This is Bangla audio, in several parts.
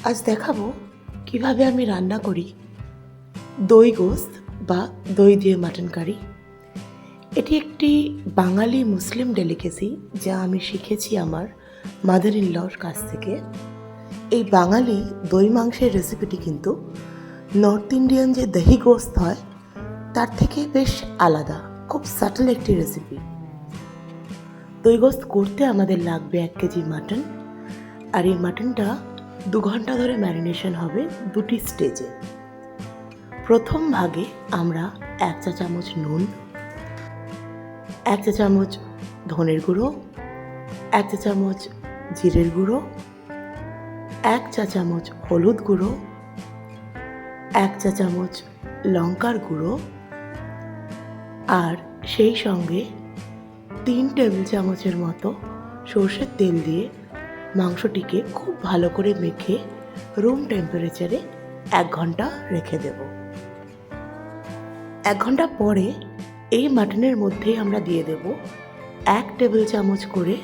আজ দেখাবো কিভাবে আমি রান্না করি দই গোস্ত বা দই দিয়ে মাটন কারি। এটি একটি বাঙালি মুসলিম ডেলিকেসি যা আমি শিখেছি আমার মাদার ইন লর কাছ থেকে। এই বাঙালি দই মাংসের রেসিপিটি কিন্তু নর্থ ইন্ডিয়ান যে দহি গোস্ত হয় তার থেকে বেশ আলাদা, খুব সাটল একটি রেসিপি। দই গোস্ত করতে আমাদের লাগবে 1 কেজি মাটন, আর এই মাটনটা 2 ঘন্টা ধরে ম্যারিনেশন হবে দুটি স্টেজে। প্রথম ভাগে আমরা 1 চা চামচ নুন, 1 চা চামচ ধনের গুঁড়ো, 1 চা চামচ জিরের গুঁড়ো, 1 চা চামচ হলুদ গুঁড়ো, 1 চা চামচ লঙ্কার গুঁড়ো, আর সেই সঙ্গে 3 টেবিল চামচের মতো সর্ষের তেল দিয়ে মাংসটিকে খুব ভালো করে মেখে রুম টেম্পারেচারে 1 ঘন্টা রেখে দেব। 1 ঘন্টা পরে এই মাটনের মধ্যে আমরা দিয়ে দেব 1 টেবিল চামচ করে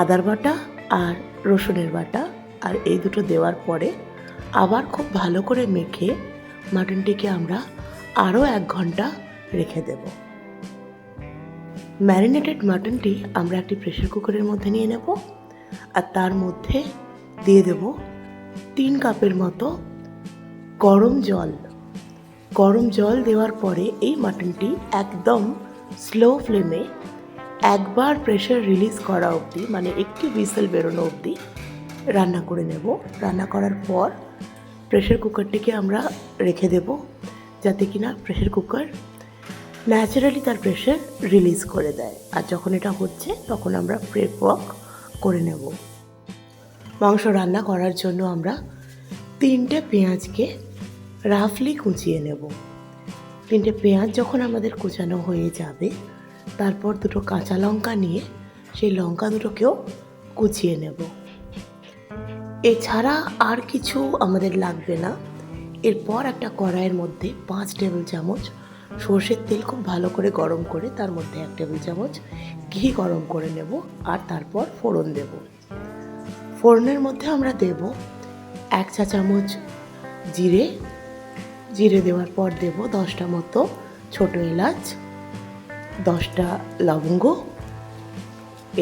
আদার বাটা আর রসুনের বাটা, আর এই দুটো দেওয়ার পরে আবার খুব ভালো করে মেখে মাটনটিকে আমরা আরও 1 ঘন্টা রেখে দেব। ম্যারিনেটেড মাটনটি আমরা একটি প্রেসার কুকারের মধ্যে নিয়ে নেব, আর তার মধ্যে দিয়ে দেব 3 কাপের মতো গরম জল। গরম জল দেওয়ার পরে এই মাটনটি একদম স্লো ফ্লেমে একবার প্রেশার রিলিজ করা অবধি, মানে একটি হুইসেল বেরোনো অবধি রান্না করে নেব। রান্না করার পর প্রেশার কুকারটিকে আমরা রেখে দেব, যাতে কিনা প্রেশার কুকার ন্যাচারালি তার প্রেশার রিলিজ করে দেয়। আর যখন এটা হচ্ছে তখন আমরা প্রেপ ওয়ার্ক করে নেব। মাংস রান্না করার জন্য আমরা 3টে পেঁয়াজকে রাফলি কুচিয়ে নেব। 3টে পেঁয়াজ যখন আমাদের কুচানো হয়ে যাবে, তারপর 2টো কাঁচা লঙ্কা নিয়ে সেই লঙ্কা দুটোকেও কুচিয়ে নেব। এছাড়া আর কিছু আমাদের লাগবে না। এরপর একটা কড়াইয়ের মধ্যে 5 টেবিল চামচ সর্ষের তেল খুব ভালো করে গরম করে তার মধ্যে 1 টেবিল চামচ ঘি গরম করে নেব, আর তারপর ফোড়ন দেব। ফোড়নের মধ্যে আমরা দেব 1 চা চামচ জিরে। জিরে দেওয়ার পর দেব 10টা মতো ছোটো এলাচ, 10টা লবঙ্গ।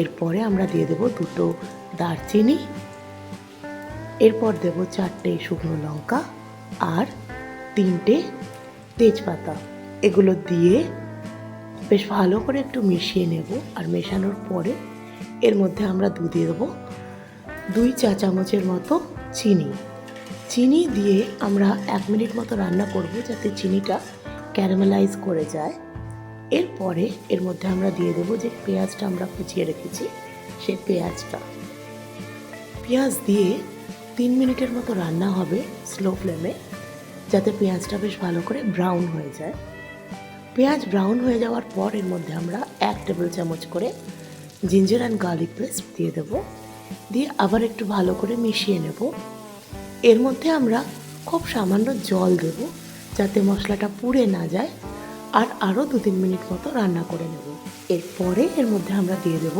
এরপরে আমরা দিয়ে দেব 2টো দারচিনি, এরপর দেব 4টে শুকনো লঙ্কা আর 3টে তেজপাতা। এগুলো দিয়ে বেশ ভালো করে একটু মিশিয়ে নেব। আর মেশানোর পরে এর মধ্যে আমরা দিয়ে দেবো 2 চা চামচের মতো চিনি। চিনি দিয়ে আমরা 1 মিনিট মতো রান্না করব, যাতে চিনিটা ক্যারামেলাইজ করে যায়। এরপরে এর মধ্যে আমরা দিয়ে দেবো যে পেঁয়াজটা আমরা কুচিয়ে রেখেছি, সেই পেঁয়াজটা। পেঁয়াজ দিয়ে 3 মিনিটের মতো রান্না হবে স্লো ফ্লেমে, যাতে পেঁয়াজটা বেশ ভালো করে ব্রাউন হয়ে যায়। পেঁয়াজ ব্রাউন হয়ে যাওয়ার পর এর মধ্যে আমরা 1 টেবিল চামচ করে জিঞ্জার অ্যান্ড গার্লিক পেস্ট দিয়ে দেবো। দিয়ে আবার একটু ভালো করে মিশিয়ে নেব। এর মধ্যে আমরা খুব সামান্য জল দেব, যাতে মশলাটা পুড়ে না যায়, আর আরও 2-3 মিনিট মতো রান্না করে নেব। এরপরে এর মধ্যে আমরা দিয়ে দেব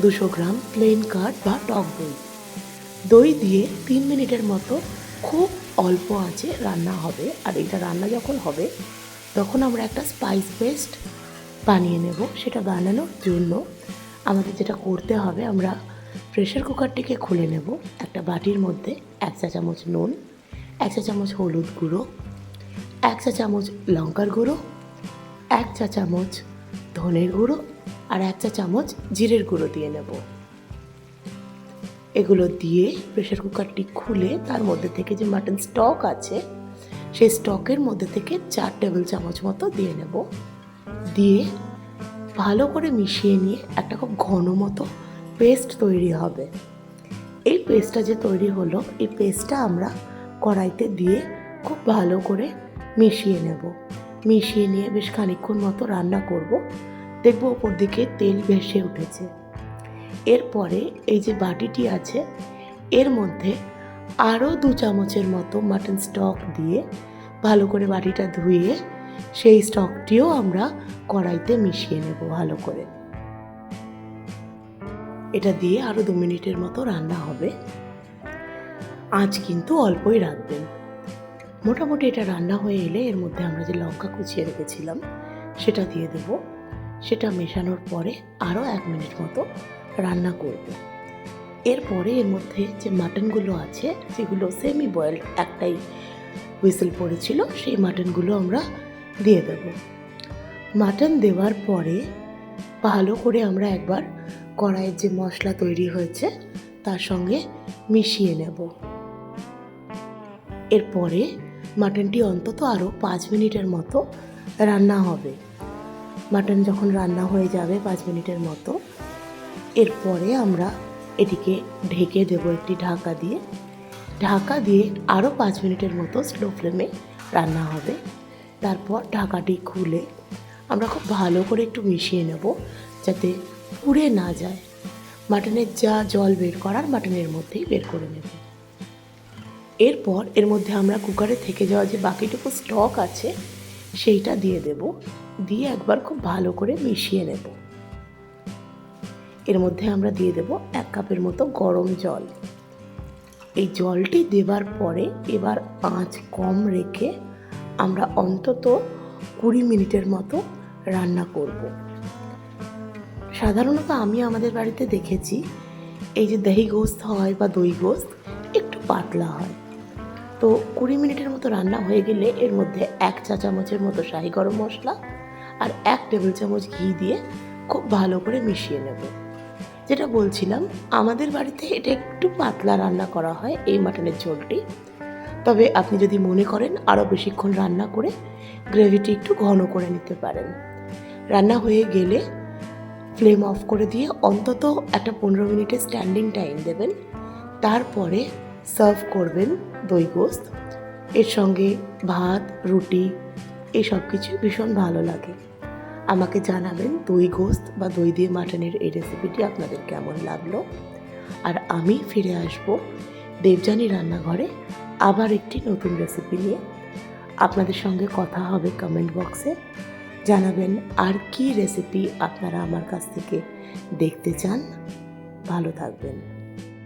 200 গ্রাম প্লেন কার্ড বা টক দই। দই দিয়ে 3 মিনিটের মতো খুব অল্প আঁচে রান্না হবে। আর এটা রান্না যখন হবে তখন আমরা একটা স্পাইস পেস্ট বানিয়ে নেব। সেটা বানানোর জন্য আমাদের যেটা করতে হবে, আমরা প্রেশার কুকারটিকে খুলে নেব। একটা বাটির মধ্যে 1 চা চামচ নুন, 1 চা চামচ হলুদ গুঁড়ো, 1 চা চামচ লঙ্কার গুঁড়ো, 1 চা চামচ ধনের গুঁড়ো আর 1 চা চামচ জিরের গুঁড়ো দিয়ে নেব। এগুলো দিয়ে প্রেশার কুকারটি খুলে তার মধ্যে থেকে যে মাটন স্টক আছে, সেই স্টকের মধ্যে থেকে 4 টেবিল চামচ মতো দিয়ে নেব। দিয়ে ভালো করে মিশিয়ে নিয়ে একটা খুব ঘন মতো পেস্ট তৈরি হবে। এই পেস্টটা যে তৈরি হলো, এই পেস্টটা আমরা কড়াইতে দিয়ে খুব ভালো করে মিশিয়ে নেব। মিশিয়ে নিয়ে বেশ খানিকক্ষণ মতো রান্না করব। দেখব ওপর দিকে তেল ভেসে উঠেছে। এরপরে এই যে বাটিটি আছে, এর মধ্যে আরও 2 চামচের মতো মাটন স্টক দিয়ে ভালো করে বাটিটা ধুয়ে সেই স্টকটিও আমরা কড়াইতে মিশিয়ে নেব ভালো করে। এটা দিয়ে আরও 2 মিনিটের মতো রান্না হবে। আঁচ কিন্তু অল্পই রাখবেন। মোটামুটি এটা রান্না হয়ে এলে এর মধ্যে আমরা যে লঙ্কা কুচিয়ে রেখেছিলাম সেটা দিয়ে দেব। সেটা মেশানোর পরে আরও 1 মিনিট মতো রান্না করব। এরপরে এর মধ্যে যে মাটনগুলো আছে, যেগুলো সেমি বয়েলড একটাই হুইসেল পড়েছিল, সেই মাটনগুলো আমরা দিয়ে দেব। মাটন দেওয়ার পরে ভালো করে আমরা একবার কড়াইয়ের যে মশলা তৈরি হয়েছে তার সঙ্গে মিশিয়ে নেব। এরপরে মাটনটি অন্তত আরও 5 মিনিটের মতো রান্না হবে। মাটন যখন রান্না হয়ে যাবে 5 মিনিটের মতো, এরপরে আমরা এটিকে ঢেকে দেব একটি ঢাকা দিয়ে। ঢাকা দিয়ে আরও 5 মিনিটের মতো স্লো ফ্লেমে রান্না হবে। তারপর ঢাকাটি খুলে আমরা খুব ভালো করে একটু মিশিয়ে নেব যাতে পুড়ে না যায়। মাটনের যা জল বের করার মাটনের মধ্যেই বের করে নেব। এরপর এর মধ্যে আমরা কুকারে থেকে যাওয়া যে বাকিটুকু স্টক আছে সেইটা দিয়ে দেব। দিয়ে একবার খুব ভালো করে মিশিয়ে নেব। এর মধ্যে আমরা দিয়ে দেব 1 কাপের মতো গরম জল। এই জলটি দেবার পরে এবার আঁচ কম রেখে আমরা অন্তত 20 মিনিটের মতো রান্না করব। সাধারণত আমি আমাদের বাড়িতে দেখেছি এই যে দহি গোস্ত হয় বা দই গোস্ত একটু পাতলা হয়। তো 20 মিনিটের মতো রান্না হয়ে গেলে এর মধ্যে 1 চা চামচের মতো শাহি গরম মশলা আর 1 টেবিল চামচ ঘি দিয়ে খুব ভালো করে মিশিয়ে নেব। যেটা বলছিলাম, আমাদের বাড়িতে এটা একটু পাতলা রান্না করা হয় এই মাটনের ঝোলটি। তবে আপনি যদি মনে করেন আরও বেশিক্ষণ রান্না করে গ্রেভিটি একটু ঘন করে নিতে পারেন। রান্না হয়ে গেলে ফ্লেম অফ করে দিয়ে অন্তত একটা 15 মিনিটের স্ট্যান্ডিং টাইম দেবেন। তারপরে সার্ভ করবেন দই গোস্ত। এর সঙ্গে ভাত, রুটি এই সব কিছু ভীষণ ভালো লাগে। আমাকে জানাবেন দই গোস্ত বা দই দিয়ে মাটনের এই রেসিপিটি আপনাদের কেমন লাগলো। আর আমি ফিরে আসব দেবযানী রান্নাঘরে আবার একটি নতুন রেসিপি নিয়ে। আপনাদের সঙ্গে কথা হবে কমেন্ট বক্সে। জানাবেন আর কি রেসিপি আপনারা আমার কাছ থেকে দেখতে চান। ভালো থাকবেন।